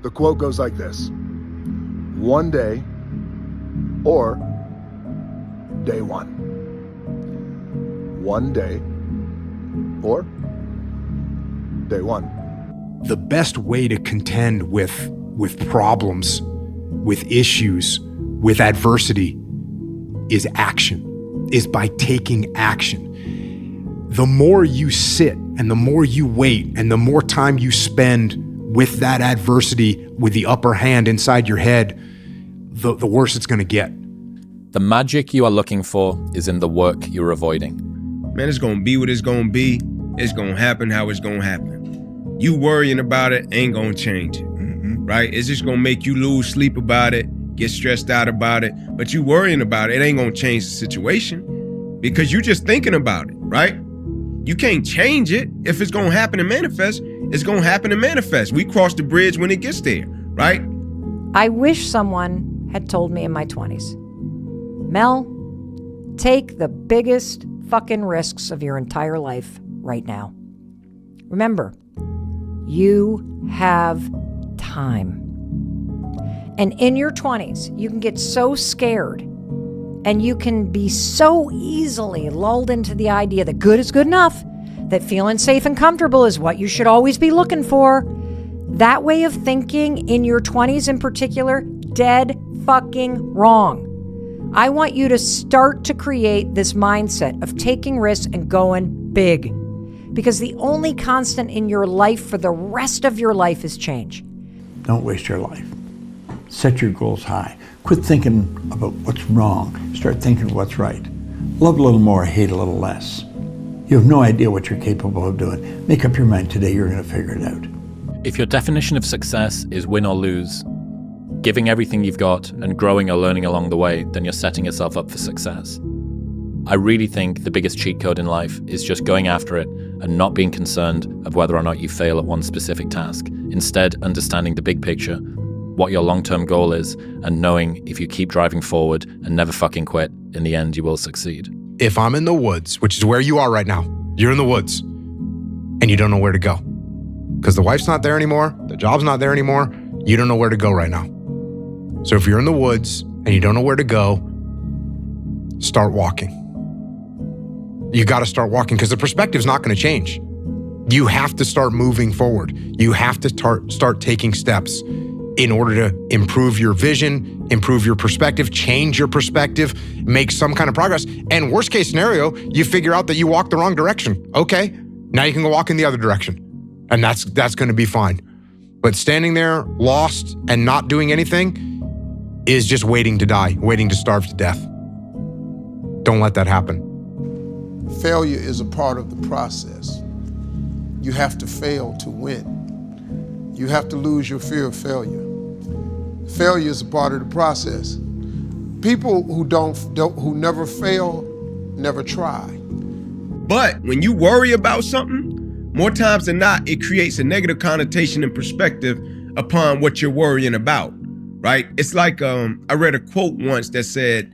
The quote goes like this: one day or day one. One day or day one. The best way to contend with problems, with issues, with adversity is action, is by taking action. The more you sit and the more you wait and the more time you spend with that adversity, with the upper hand inside your head, the worse it's gonna get. The magic you are looking for is in the work you're avoiding. Man, it's gonna be what it's gonna be. It's gonna happen how it's gonna happen. You worrying about it ain't gonna change it, right? It's just gonna make you lose sleep about it, get stressed out about it. But you worrying about it ain't gonna change the situation because you just thinking about it, right? You can't change it. If it's gonna happen and manifest, it's gonna happen and manifest. We cross the bridge when it gets there, right? I wish someone had told me in my 20s, Mel, take the biggest fucking risks of your entire life right now. Remember, you have time. And in your 20s, you can get so scared and you can be so easily lulled into the idea that good is good enough, that feeling safe and comfortable is what you should always be looking for. That way of thinking in your 20s in particular, dead fucking wrong. I want you to start to create this mindset of taking risks and going big. Because the only constant in your life for the rest of your life is change. Don't waste your life. Set your goals high. Quit thinking about what's wrong. Start thinking what's right. Love a little more, hate a little less. You have no idea what you're capable of doing. Make up your mind today, you're gonna figure it out. If your definition of success is win or lose, giving everything you've got and growing or learning along the way, then you're setting yourself up for success. I really think the biggest cheat code in life is just going after it and not being concerned of whether or not you fail at one specific task. Instead, understanding the big picture, what your long-term goal is, and knowing if you keep driving forward and never fucking quit, in the end, you will succeed. If I'm in the woods, which is where you are right now, you're in the woods and you don't know where to go because the wife's not there anymore, the job's not there anymore, you don't know where to go right now. So if you're in the woods and you don't know where to go, start walking. You got to start walking because the perspective's not going to change. You have to start moving forward. You have to start taking steps in order to improve your vision, improve your perspective, change your perspective, make some kind of progress. And worst case scenario, you figure out that you walked the wrong direction. Okay, now you can go walk in the other direction. And that's going to be fine. But standing there lost and not doing anything is just waiting to die, waiting to starve to death. Don't let that happen. Failure is a part of the process. You have to fail to win. You have to lose your fear of failure. Failure is a part of the process. People who never fail, never try. But when you worry about something, more times than not, it creates a negative connotation and perspective upon what you're worrying about, right? It's like, I read a quote once that said,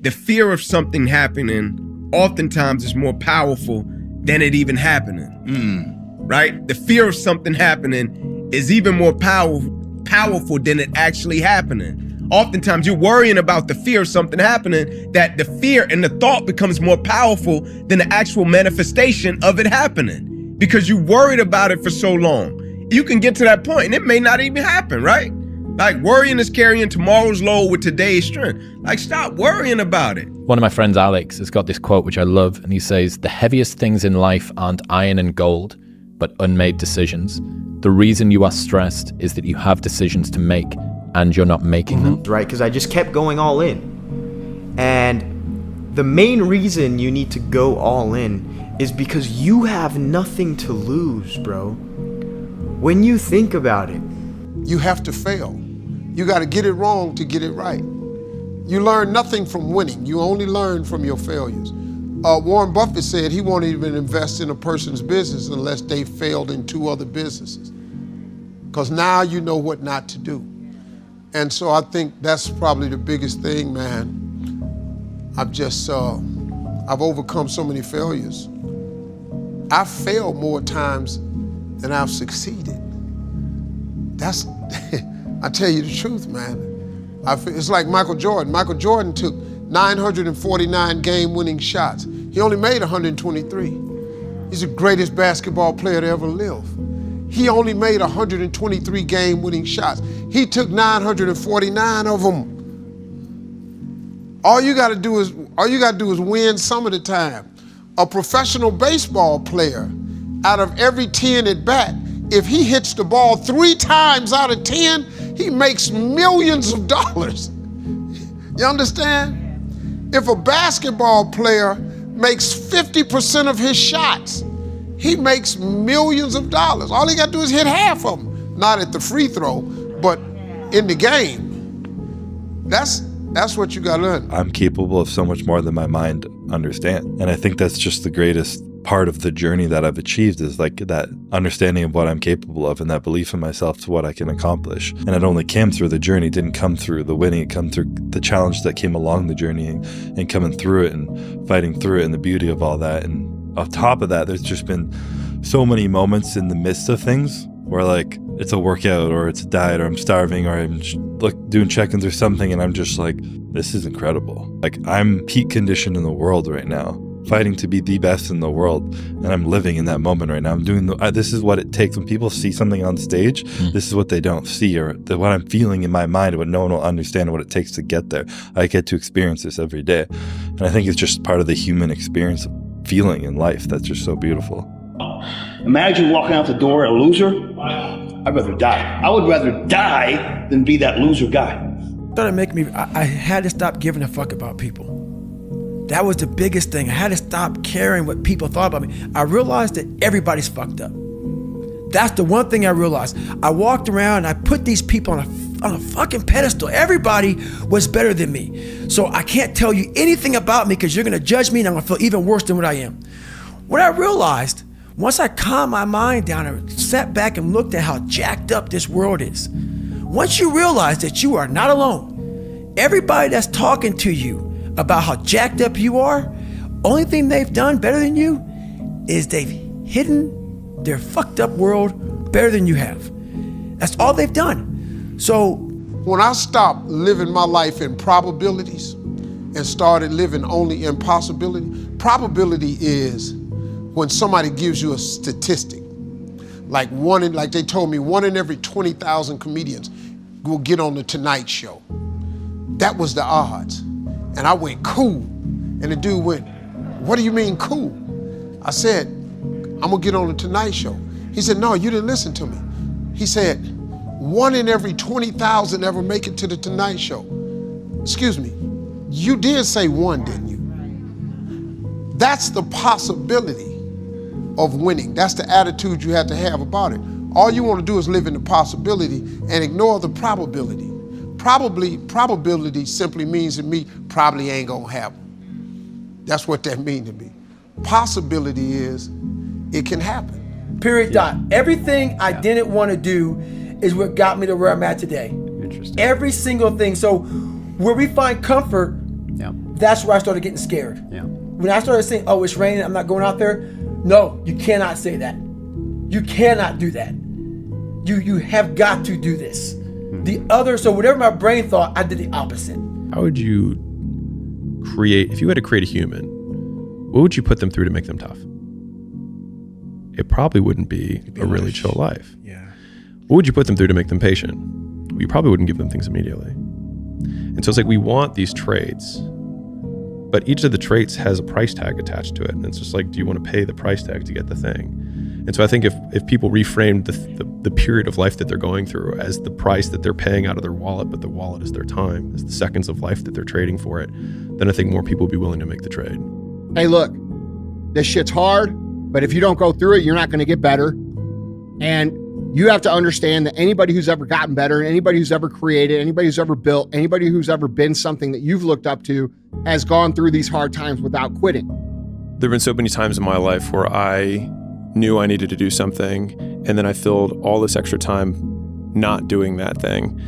the fear of something happening oftentimes is more powerful than it even happening, right? The fear of something happening is even more powerful than it actually happening. Oftentimes you're worrying about the fear of something happening, that the fear and the thought becomes more powerful than the actual manifestation of it happening because you worried about it for so long. You can get to that point and it may not even happen, right? Like worrying is carrying tomorrow's load with today's strength. Like stop worrying about it. One of my friends, Alex, has got this quote which I love, and he says, the heaviest things in life aren't iron and gold, but unmade decisions. The reason you are stressed is that you have decisions to make and you're not making them. Right, because I just kept going all in. And the main reason you need to go all in is because you have nothing to lose, bro. When you think about it. You have to fail. You got to get it wrong to get it right. You learn nothing from winning. You only learn from your failures. Warren Buffett said he won't even invest in a person's business unless they failed in 2 other businesses. Because now you know what not to do. And so I think that's probably the biggest thing, man. I've overcome so many failures. I've failed more times than I've succeeded. That's, I tell you the truth, man. It's like Michael Jordan. Michael Jordan took 949 game-winning shots. He only made 123. He's the greatest basketball player to ever live. He only made 123 game-winning shots. He took 949 of them. All you gotta do is win some of the time. A professional baseball player, out of every 10 at bat, if he hits the ball 3 times out of 10, he makes millions of dollars. You understand? If a basketball player makes 50% of his shots, he makes millions of dollars. All he gotta do is hit half of them. Not at the free throw, but in the game. That's what you gotta learn. I'm capable of so much more than my mind understands. And I think that's just the greatest part of the journey that I've achieved, is like that understanding of what I'm capable of and that belief in myself to what I can accomplish. And it only came through the journey, it didn't come through the winning, it came through the challenge that came along the journey and coming through it and fighting through it and the beauty of all that. And on top of that, there's just been so many moments in the midst of things where like it's a workout or it's a diet or I'm starving or I'm doing check-ins or something and I'm just like, this is incredible. Like I'm peak conditioned in the world right now, fighting to be the best in the world, and I'm living in that moment right now. I'm doing this is what it takes. When people see something on stage, this is what they don't see, or what I'm feeling in my mind, what no one will understand, what it takes to get there. I get to experience this every day, and I think it's just part of the human experience of feeling in life that's just so beautiful. Imagine walking out the door a loser. I'd rather die. I would rather die than be that loser guy. Started making me, I had to stop giving a fuck about people. That was the biggest thing. I had to stop caring what people thought about me. I realized that everybody's fucked up. That's the one thing I realized. I walked around and I put these people on a fucking pedestal. Everybody was better than me. So I can't tell you anything about me because you're gonna judge me and I'm gonna feel even worse than what I am. What I realized, once I calmed my mind down and sat back and looked at how jacked up this world is, once you realize that you are not alone, everybody that's talking to you about how jacked up you are, only thing they've done better than you is they've hidden their fucked up world better than you have. That's all they've done. So when I stopped living my life in probabilities and started living only in possibility, probability is when somebody gives you a statistic, like they told me, 1 in every 20,000 comedians will get on the Tonight Show. That was the odds. And I went, cool. And the dude went, what do you mean cool? I said, I'm gonna get on the Tonight Show. He said, no, you didn't listen to me. He said, 1 in every 20,000 ever make it to the Tonight Show. Excuse me, you did say 1, didn't you? That's the possibility of winning. That's the attitude you have to have about it. All you want to do is live in the possibility and ignore the probability. Probability simply means to me, probably ain't gonna happen. That's what that means to me. Possibility is, it can happen. Period. Dot. Everything I didn't want to do is what got me to where I'm at today. Interesting. Every single thing. So where we find comfort, that's where I started getting scared. Yeah. When I started saying, oh, it's raining, I'm not going out there. No, you cannot say that. You cannot do that. You have got to do this. So whatever my brain thought, I did the opposite. How would you create, if you had to create a human, what would you put them through to make them tough? It probably wouldn't be a really chill life. Yeah. What would you put them through to make them patient? You probably wouldn't give them things immediately. And so it's like we want these traits, but each of the traits has a price tag attached to it. And it's just like, do you want to pay the price tag to get the thing? And so I think if people reframed the period of life that they're going through as the price that they're paying out of their wallet, but the wallet is their time, is the seconds of life that they're trading for it, then I think more people would be willing to make the trade. Hey, look, this shit's hard, but if you don't go through it, you're not going to get better. And you have to understand that anybody who's ever gotten better, anybody who's ever created, anybody who's ever built, anybody who's ever been something that you've looked up to has gone through these hard times without quitting. There have been so many times in my life where I knew I needed to do something, and then I filled all this extra time not doing that thing.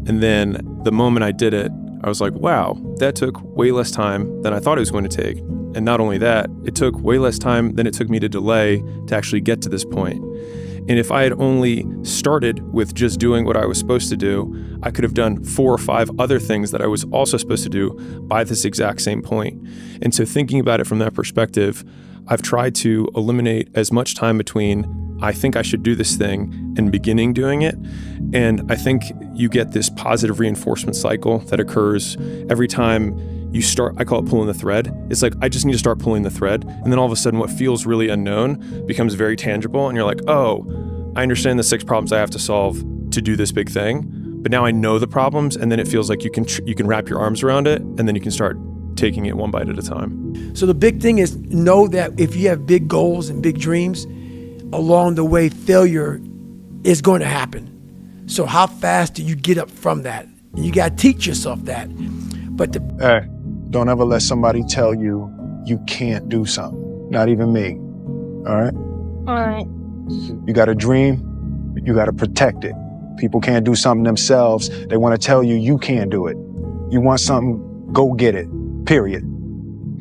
And then the moment I did it, I was like, wow, that took way less time than I thought it was going to take. And not only that, it took way less time than it took me to delay to actually get to this point. And if I had only started with just doing what I was supposed to do, I could have done 4 or 5 other things that I was also supposed to do by this exact same point. And so thinking about it from that perspective, I've tried to eliminate as much time between I think I should do this thing and beginning doing it. And I think you get this positive reinforcement cycle that occurs every time you start. I call it pulling the thread. It's like, I just need to start pulling the thread. And then all of a sudden what feels really unknown becomes very tangible. And you're like, oh, I understand the 6 problems I have to solve to do this big thing. But now I know the problems. And then it feels like you can wrap your arms around it. And then you can start taking it one bite at a time. So the big thing is know that if you have big goals and big dreams, along the way, failure is going to happen. So how fast do you get up from that? And you got to teach yourself that. But hey, don't ever let somebody tell you you can't do something. Not even me. All right? All right. You got a dream, you got to protect it. People can't do something themselves. They want to tell you you can't do it. You want something, go get it. Period.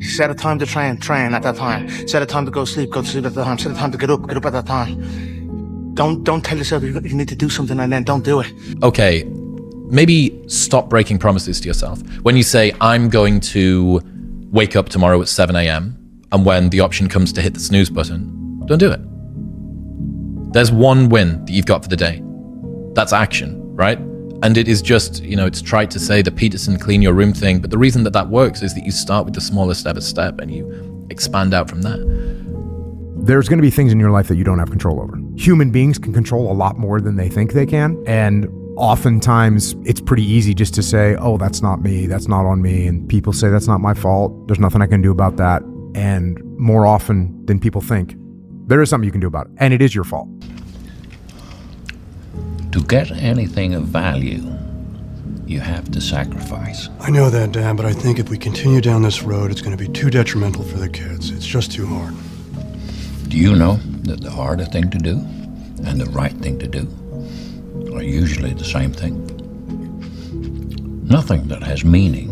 Set a time to train at that time. Set a time to go to sleep at that time. Set a time to get up at that time. Don't tell yourself you need to do something and then don't do it. Okay, maybe stop breaking promises to yourself. When you say, I'm going to wake up tomorrow at 7 a.m., and when the option comes to hit the snooze button, don't do it. There's one win that you've got for the day. That's action, right? And it is just, it's trite to say the Peterson clean your room thing, but the reason that works is that you start with the smallest ever step and you expand out from that. There's going to be things in your life that you don't have control over. Human beings can control a lot more than they think they can. And oftentimes it's pretty easy just to say, oh, that's not me, that's not on me. And people say that's not my fault. There's nothing I can do about that. And more often than people think, there is something you can do about it. And it is your fault. To get anything of value, you have to sacrifice. I know that, Dad, but I think if we continue down this road, it's going to be too detrimental for the kids. It's just too hard. Do you know that the harder thing to do and the right thing to do are usually the same thing? Nothing that has meaning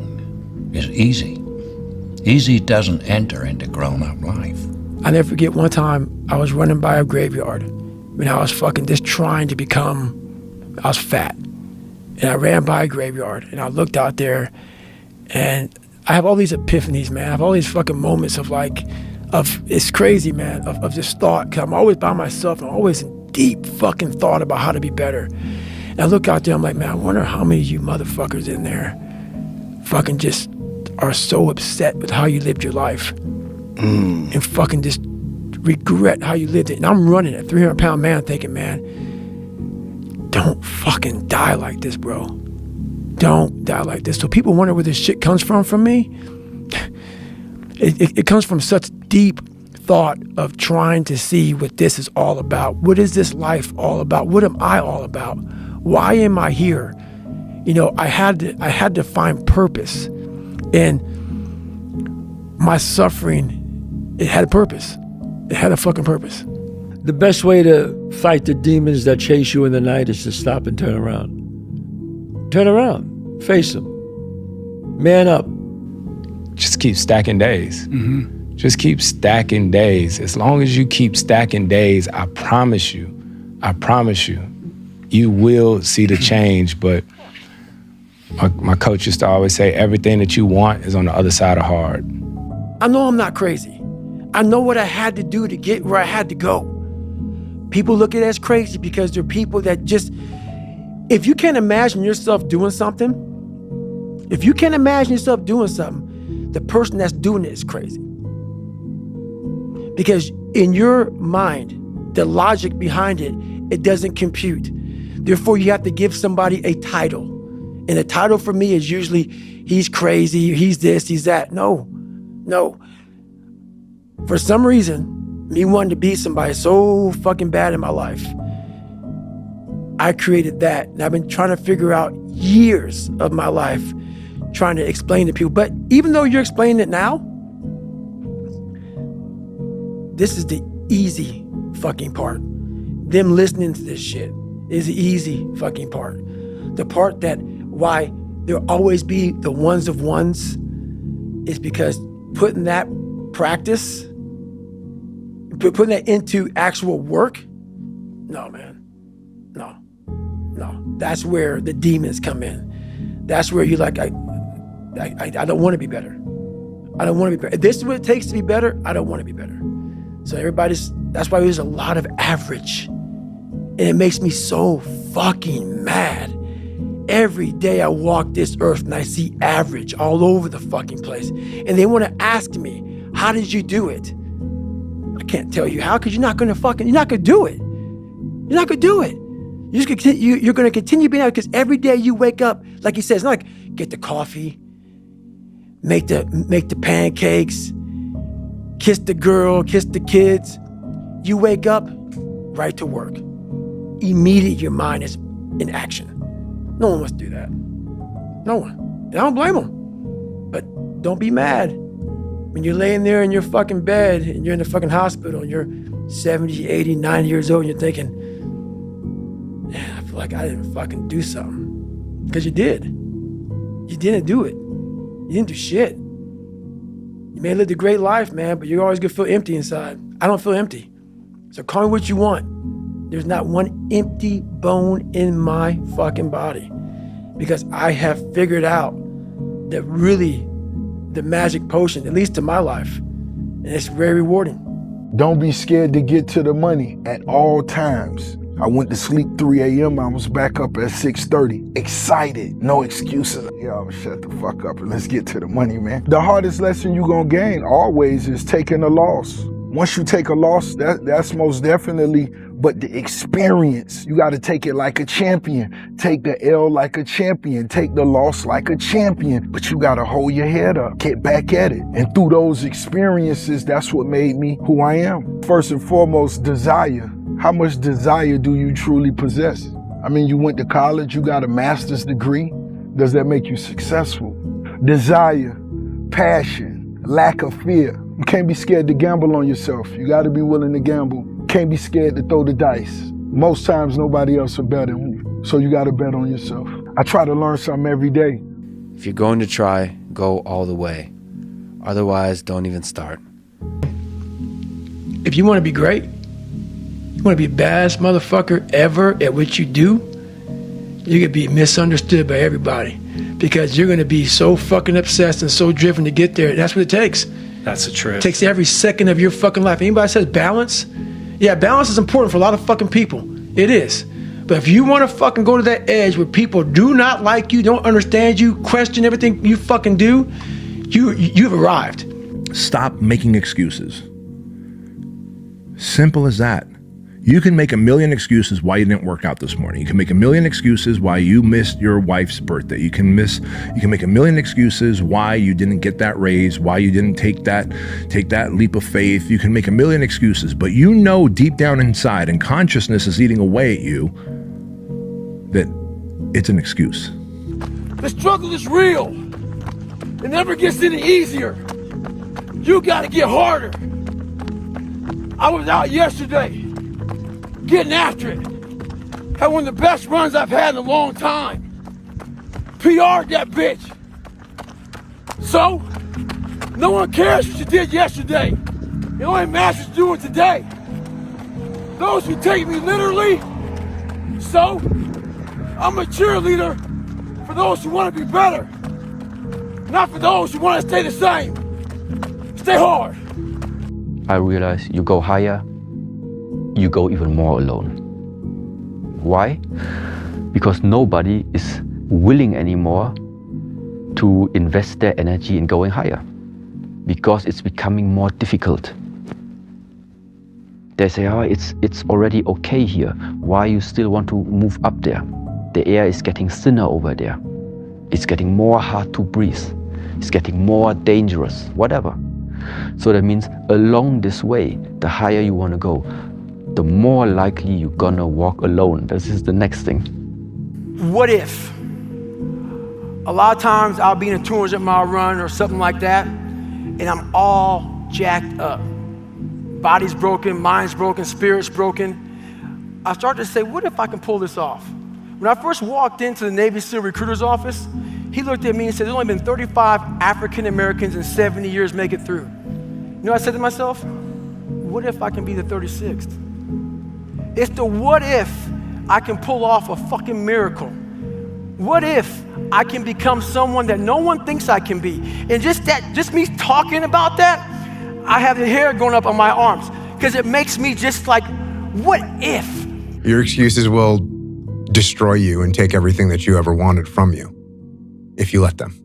is easy. Easy doesn't enter into grown-up life. I never forget one time I was running by a graveyard when I was fucking just trying to become, I was fat. And I ran by a graveyard and I looked out there and I have all these epiphanies, man. I have all these fucking moments of it's crazy, man, of just thought. Cause I'm always by myself. I'm always in deep fucking thought about how to be better. And I look out there, I'm like, man, I wonder how many of you motherfuckers in there fucking just are so upset with how you lived your life and fucking just regret how you lived it. And I'm running a 300-pound man thinking, man, don't fucking die like this, bro. Don't die like this. So people wonder where this shit comes from me. It comes from such deep thought of trying to see what this is all about. What is this life all about? What am I all about? Why am I here? I had to find purpose. And my suffering, it had a purpose. It had a fucking purpose. The best way to fight the demons that chase you in the night is to stop and turn around. Turn around. Face them. Man up. Just keep stacking days. Mm-hmm. Just keep stacking days. As long as you keep stacking days, I promise you, you will see the change. But my coach used to always say, everything that you want is on the other side of hard. I know I'm not crazy. I know what I had to do to get where I had to go. People look at it as crazy because they're people that just, if you can't imagine yourself doing something, the person that's doing it is crazy. Because in your mind, the logic behind it, it doesn't compute. Therefore, you have to give somebody a title. And the title for me is usually, he's crazy, he's this, he's that. No. For some reason, me wanting to be somebody so fucking bad in my life, I created that. And I've been trying to figure out years of my life trying to explain to people. But even though you're explaining it now, this is the easy fucking part. Them listening to this shit is the easy fucking part. The part that why there'll always be the ones of ones is because putting that practice, putting that into actual work, No, man. No. That's where the demons come in. That's where you're like, I don't want to be better. I don't want to be better. If this is what it takes to be better, I don't want to be better. So that's why there's a lot of average. And it makes me so fucking mad. Every day I walk this earth and I see average all over the fucking place. And they want to ask me, how did you do it? I can't tell you how, because you're not going to do it. You're not going to do it. You're going to continue being out, because every day you wake up, like he says, not like get the coffee, make the pancakes, kiss the girl, kiss the kids. You wake up, right to work. Immediately your mind is in action. No one wants to do that. No one. And I don't blame them. But don't be mad when you're laying there in your fucking bed and you're in the fucking hospital and you're 70, 80, 90 years old and you're thinking, man, I feel like I didn't fucking do something. Because you did. You didn't do it. You didn't do shit. You may have lived a great life, man, but you're always gonna feel empty inside. I don't feel empty. So call me what you want. There's not one empty bone in my fucking body, because I have figured out that really the magic potion, at least to my life, and it's very rewarding. Don't be scared to get to the money at all times. I went to sleep 3 a.m. I was back up at 6:30. Excited, no excuses. Yo, shut the fuck up and let's get to the money, man. The hardest lesson you gonna gain always is taking a loss. Once you take a loss, that's most definitely, but the experience, you gotta take it like a champion. Take the L like a champion. Take the loss like a champion. But you gotta hold your head up, get back at it. And through those experiences, that's what made me who I am. First and foremost, desire. How much desire do you truly possess? I mean, you went to college, you got a master's degree. Does that make you successful? Desire, passion, lack of fear. You can't be scared to gamble on yourself. You gotta be willing to gamble. Can't be scared to throw the dice. Most times nobody else will bet on you, so you gotta bet on yourself. I try to learn something every day. If you're going to try, go all the way. Otherwise, don't even start. If you want to be great, you want to be the baddest motherfucker ever at what you do, you're gonna be misunderstood by everybody, because you're gonna be so fucking obsessed and so driven to get there. That's what it takes. That's the truth. It takes every second of your fucking life. Anybody says balance? Yeah, balance is important for a lot of fucking people. It is. But if you want to fucking go to that edge where people do not like you, don't understand you, question everything you fucking do, you've arrived. Stop making excuses. Simple as that. You can make a million excuses why you didn't work out this morning. You can make a million excuses why you missed your wife's birthday. You can make a million excuses why you didn't get that raise, why you didn't take that leap of faith. You can make a million excuses, but you know deep down inside, and consciousness is eating away at you, that it's an excuse. The struggle is real. It never gets any easier. You gotta get harder. I was out yesterday, getting after it. Had one of the best runs I've had in a long time. PR'd that bitch. So, no one cares what you did yesterday. It only matters what you're doing today. Those who take me literally, so, I'm a cheerleader for those who want to be better. Not for those who want to stay the same. Stay hard. I realize you go higher, you go even more alone. Why? Because nobody is willing anymore to invest their energy in going higher, because it's becoming more difficult. They say, oh, it's already okay here. Why you still want to move up there? The air is getting thinner over there. It's getting more hard to breathe. It's getting more dangerous, whatever. So that means along this way, the higher you want to go, the more likely you're gonna walk alone. This is the next thing. What if? A lot of times I'll be in a 200-mile run or something like that, and I'm all jacked up. Body's broken, mind's broken, spirit's broken. I start to say, what if I can pull this off? When I first walked into the Navy SEAL recruiter's office, he looked at me and said, there's only been 35 African Americans in 70 years make it through. You know what I said to myself? What if I can be the 36th? It's the what if I can pull off a fucking miracle. What if I can become someone that no one thinks I can be? And just me talking about that, I have the hair going up on my arms because it makes me just like, what if? Your excuses will destroy you and take everything that you ever wanted from you if you let them.